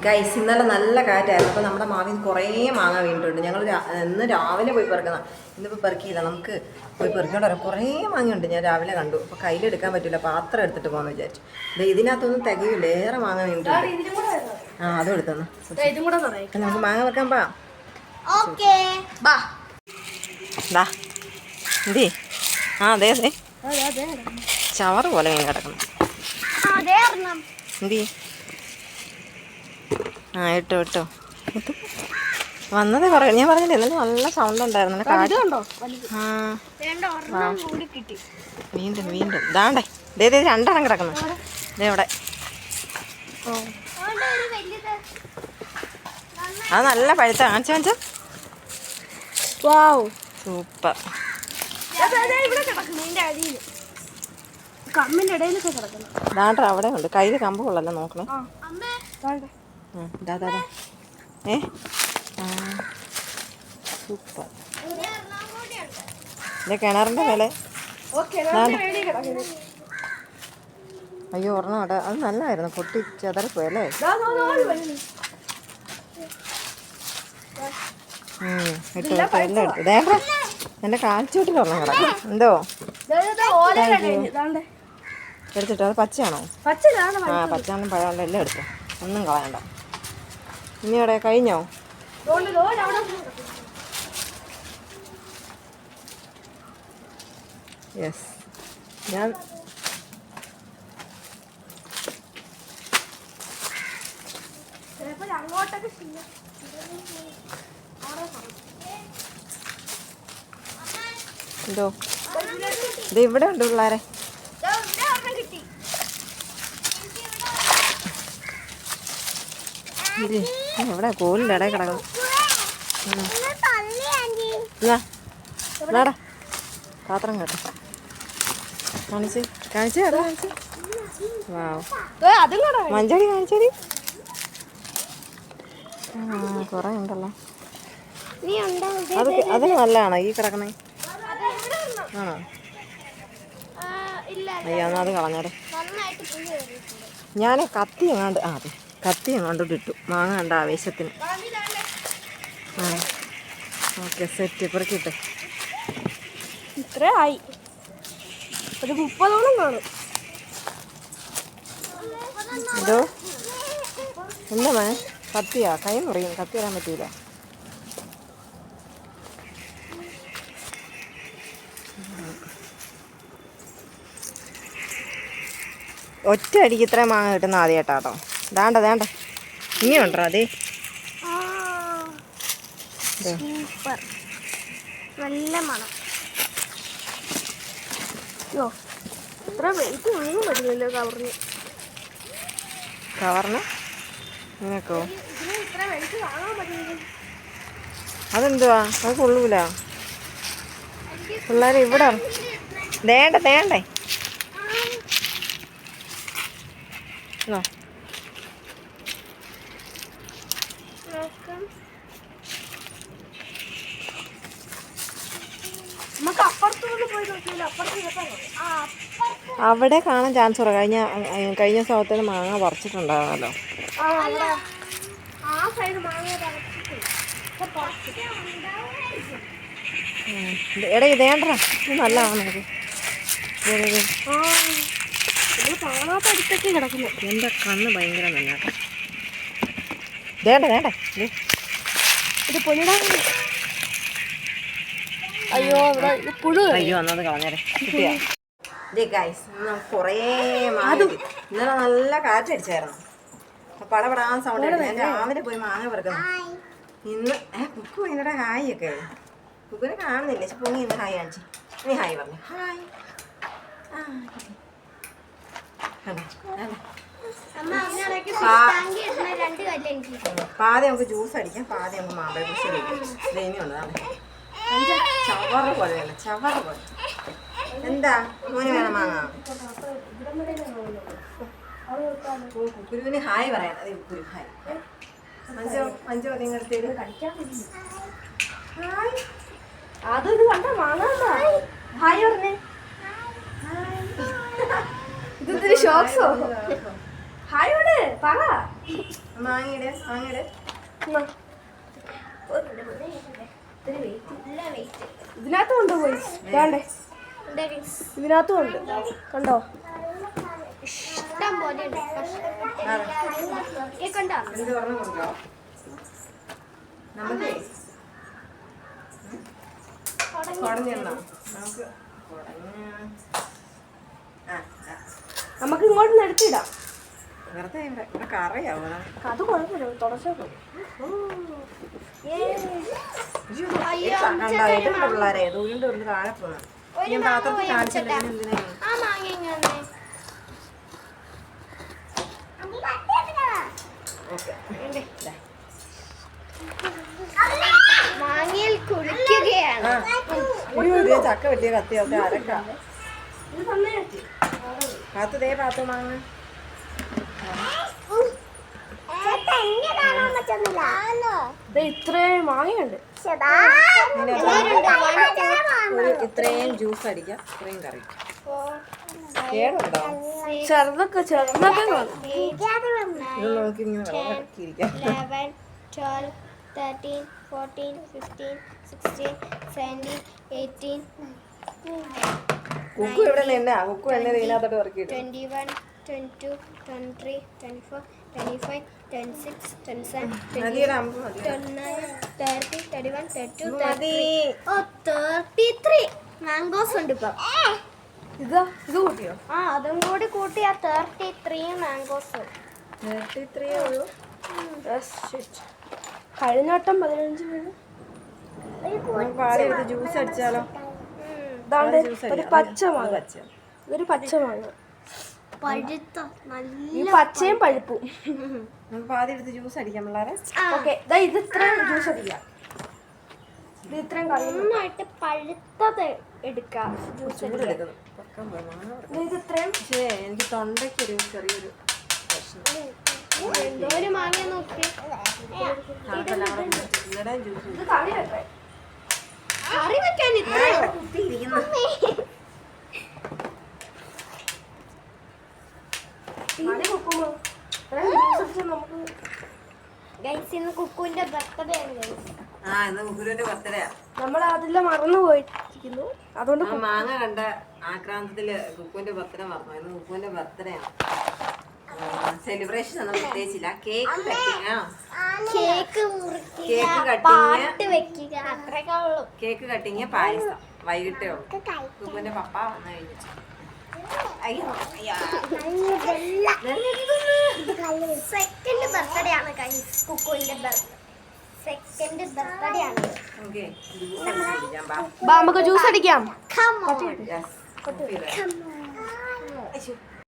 Guys ഇന്നലെ നല്ല കാറ്റായിരുന്നു. അപ്പോൾ നമ്മുടെ മാവിൽ കുറേ മാങ്ങ വീണിട്ടുണ്ട്. ഞങ്ങൾ ഇന്ന് രാവിലെ പോയി പെറുക്കുന്ന, ഇന്നിപ്പോൾ പെറുക്കിയില്ല. നമുക്ക് പോയി പെറുക്കേണ്ട വരാം. കുറേ മാങ്ങയുണ്ട്. ഞാൻ രാവിലെ കണ്ടു. അപ്പോൾ കയ്യിലെടുക്കാൻ പറ്റില്ല, പാത്രം എടുത്തിട്ട് പോകാമെന്ന് വിചാരിച്ചു. ഇതിനകത്തൊന്നും തികയില്ല, ഏറെ മാങ്ങ വീണിട്ടുണ്ട്. ആ അതും എടുത്തെന്ന് നമുക്ക് മാങ്ങ വെക്കാൻ പാ. എന്തേ ആ അതെ അതെ ചവറ് പോലെ മീൻ കിടക്കണം. എന്തേ ആ ഇട്ടോ ഇട്ടോ വന്നത് കുറേ. ഞാൻ പറഞ്ഞില്ലേ എന്നാലും നല്ല സൗണ്ട് ഉണ്ടായിരുന്നു. വീണ്ടും വീണ്ടും ഇതാണ്ടേ ഇതേ രണ്ടെണ്ണം കിടക്കുന്നു. ഇതേ ഇവിടെ അത് നല്ല പഴുത്ത കാണിച്ച കാണിച്ച സൂപ്പർ. ദാണ്ട അവിടെ ഉണ്ട്. കയ്യിൽ കമ്പ് കൊള്ളല്ലോ നോക്കണേ. സൂപ്പർ. ഇതേ കിണറിന്റെ വില. അയ്യോ ഒരെണ്ണം അവിടെ അത് നല്ലതായിരുന്നു. പൊട്ടി ചെതറിപ്പോയല്ലേ. ഇട്ടു എല്ലാം എടുത്തു. ദേണ്ട എൻ്റെ കാൽച്ചൂട്ടിൽ ഒരെണ്ണം കിടക്കും. എന്തോ എടുത്തിട്ടോ? അത് പച്ചയാണോ? ആ പച്ചാന്നും പഴം എല്ലാം എടുത്തു. ഒന്നും കളയണ്ട. ഇനി അവിടെ കഴിഞ്ഞോ? യെസ് ഞാൻ എന്തോ ഇത് ഇവിടെ ഉണ്ട് പിള്ളേരെ. എവിടെ കോലിൻ്റെ ഇടയിൽ കിടക്കണം. എന്നാടാ പാത്രം കേട്ടോ കാണിച്ച് കാണിച്ച് കാണിച്ച്. മഞ്ചടി കാണിച്ചടി. കുറേ ഉണ്ടല്ലോ. അതിന് നല്ലതാണോ ഈ കിടക്കണേ? ആണോ? അയ്യോ എന്നാൽ അത് കളഞ്ഞാടെ. ഞാൻ കത്തി എങ്ങാണ്ട് അതെ കത്തി എങ്ങാണ്ടോട്ട് ഇട്ടു. മാങ്ങ കണ്ട ആവേശത്തിന്. ആ ഓക്കെ സെറ്റ് പെറുക്കിട്ട്. ഇത്ര ആയി. ഒരു 30ഓളം കാണും. എന്തോ എന്താ മേ കത്തിയാ? കൈ മുറിയും. കത്തി ഇടാൻ പറ്റൂല. ഒറ്റ അടിക്ക് ഇത്ര മാങ്ങ കിട്ടുന്ന ആദ്യമായിട്ടാട്ടോ. ദാണ്ട ദാണ്ട ഇനിയുണ്ടോ? അതെ സൂപ്പർ നല്ല മണം. യോ ഇത്ര വെയിറ്റ് ഒന്നും പറ്റുന്നില്ല കവറിന്. കവറിന് നിനക്കോ? ഇത്ര വെയിറ്റ് വാങ്ങാൻ പറ്റുന്നില്ല. അതെന്തുവാ? അത് കൊള്ളൂല പിള്ളേർ. ഇവിടെ വേണ്ട വേണ്ടേ അവിടെ കാണാൻ ചാൻസ് കുറവ്. കഴിഞ്ഞ സ്ഥലത്തിന് മാങ്ങ പറിച്ചിട്ടുണ്ടാകണല്ലോ. എടാ ഇതേണ്ട ഇത് നല്ലതാണ്. നമുക്ക് എൻ്റെ കണ്ണ് ഭയങ്കര നന്നാട്ടോ. വേണ്ട വേണ്ട ഇത് പൊന്നിടാ. അയ്യോ പുഴു. അയ്യോ എന്നത് കളഞ്ഞേരെ. കിട്ടിയാ കുറേ മാങ്ങ. ഇന്നലെ നല്ല കാറ്റടിച്ചായിരുന്നു. പടപടാൻ സൗണ്ട്. ഞാൻ രാവിലെ പോയി മാങ്ങ പെറുക്കണം. ഇന്ന് കുക്കു ഭയങ്കര ഹായ് ഒക്കെ. കുക്കുനെ കാണുന്നില്ല. പൊങ്ങി ഇന്ന് ഹായ് കാണിച്ചു. നീ ഹായ് പറഞ്ഞു. ഹായ് പാതി നമുക്ക് ജ്യൂസ് അടിക്കാം. പാതി നമുക്ക് മാമ്പഴ പുളിശ്ശേരി കഴിക്കാം. ഇനിയുള്ളതാണ് ചവറ് പോലെയല്ല. ചവറ് പോലെ. എന്താ മോന് വേണം മാങ്ങ? കുരുവിന് ഹായ് പറയാൻ. അതെ കുരു ഹായ്. മഞ്ചോ നിങ്ങളടുത്തേക്ക് ഹായ്. അതൊരു കണ്ട മാങ്ങ ഹായ് പറഞ്ഞേ. ഇതൊരു ഷോക്സോ? ഹായോട് പറ. മാങ്ങയുടെ മാങ്ങയുടെ ഇതിനകത്ത് കൊണ്ടുപോയി വേണ്ടേ? ഇതിനകത്ത് കൊണ്ട് കണ്ടോ? ഇഷ്ടം പോലെ ഉണ്ട്. കണ്ടോ? ഇത് പറഞ്ഞു കൊടുക്കാം നമുക്ക് കുടഞ്ഞെണ്ണ നമുക്ക് നമുക്ക് ഇങ്ങോട്ട് നിർത്തിയിടാം. വെറുതെ ഇവിടെ കറിയാവണം. അത് കുഴപ്പമില്ല, തുടച്ചോളൂ. പിള്ളേരെ ദൂരിന്റെ ഒരു താഴെ പോകണം. ഞാൻ പാത്രത്തിൽ കാണിച്ചില്ല എന്തിനാണ്. ആ മാങ്ങ ഇങ്ങനെ മാങ്ങയിൽ കുളിക്കുകയാണ്. ഒരു ചക്ക വെട്ടിയ കത്തിയൊക്കെ അരക്കാം. ഇത് തന്നെ പാത്തു ദേ പാത്തു മാങ്ങ. ഇത്രയും മാങ്ങയുണ്ട്. ഇത്രയും ജ്യൂസ് അടിക്കാം, ഇത്രയും കറി കേടുണ്ടോ? ചെറുതൊക്കെ കാണും. ഇത് നോക്കി ഇങ്ങനെ വെള്ളം ഇറക്കിയിരിക്കാം. 11, 12, 13, 14, 15, 16, 17, 18, കുക്കു ഇവിടെ നിന്നാ കുക്കു എന്നെ ഇതിനകത്തോട്ട് ഇറക്കിയിട്ട് 21, 22, 23, 24, 25, 26, 27, മതിയുടെ അമ്പ് മതി 29, 30, 31, 32, മതി. 33 മാംഗോസ് ഉണ്ട് ഇപ്പം. ഇത് കൂട്ടിയോ? ആ അതും കൂടി കൂട്ടിയാ 33 മാംഗോസ്. 33 ഉള്ളൂ. കഴിഞ്ഞ വട്ടം 15 വീണ്. നമുക്ക് ആദ്യം എടുത്ത് ജ്യൂസ് അടിച്ചാലോ? ഇതാണ്ട് ജ്യൂസ് ഒരു അടിക്കാം. പച്ച മാങ്ങ. പച്ച ഇതൊരു പച്ച മാങ്ങ. പഴുത്ത നല്ല ഈ പച്ചയും പഴുപ്പും. നമുക്ക് ആദ്യം എടുത്ത് ജ്യൂസ് അടിക്കാം പിള്ളേരെ. ഓക്കെ, ഇത് ഇത്രയും ജ്യൂസ് അടിക്കാം. ഇത് ഇത്രയും കളി. നന്നായിട്ട് പഴുത്തത് എടുക്കാം ജ്യൂസ് ചൂടെടുക്കുന്നു. പൊക്കാൻ പോയി മാങ്ങ കൊടുക്കാം. ഇത് ഇത്രയും. പക്ഷേ എനിക്ക് തൊണ്ടയ്ക്കൊരു ചെറിയൊരു പ്രശ്നം. എന്തോ ഒരു മാങ്ങ നോക്കി നമുക്കെല്ലാം കൂടെ കൂടി ഇന്നലെയും ജ്യൂസ് ഇത് കളി വെക്കേ. കറി വെക്കാൻ കുത്തിയിരിക്കുന്നു. കളി വെക്കുമ്പോ ഇത്രയും ജ്യൂസ് അടിച്ചാൽ നമുക്ക് ഗൈസ് ഇന്ന് കുക്കുവിന്റെ ബർത്ത്ഡേ ആണ് ഗൈസ്. ഇന്ന് കുക്കുരുവിന്റെ ബർത്ത്ഡേയാ. നമ്മൾ അതിൽ മറന്നു പോയിരിക്കുന്നു. അതുകൊണ്ട് ആ മാങ്ങ കണ്ട ആക്രാന്തത്തില് കുക്കുവിന്റെ ബർത്ത്ഡേ മറന്നു. ഇന്ന് കുക്കുവിന്റെ ബർത്ത്ഡേ ആണ്. സെലിബ്രേഷൻ ഒന്നും പ്രത്യേകിച്ചില്ല. കേക്ക് കട്ടിങ് കേക്ക് കേക്ക് മുറിക്കുക, കട്ടിങ് പാട്ട് വെക്കുക, അത്രയൊക്കെ ഉള്ളൂ. കേക്ക് കട്ടിങ് പായസം വൈകിട്ടേ ഉള്ളൂ. കുക്കുവിന്റെ പപ്പ വന്നു കഴിഞ്ഞു. അയ്യോ സെക്കൻഡ് ബർത്ത്ഡേ ആണ് ഗൈസ് കുക്കുവിന്റെ സെക്കൻഡ് ബർത്ത്ഡേ ആണ്. ഓക്കെ ജ്യൂസ് അടിച്ചിരിക്കാം. നമുക്ക് ജ്യൂസ് അടിക്കാം. Come on. Yes. Come on.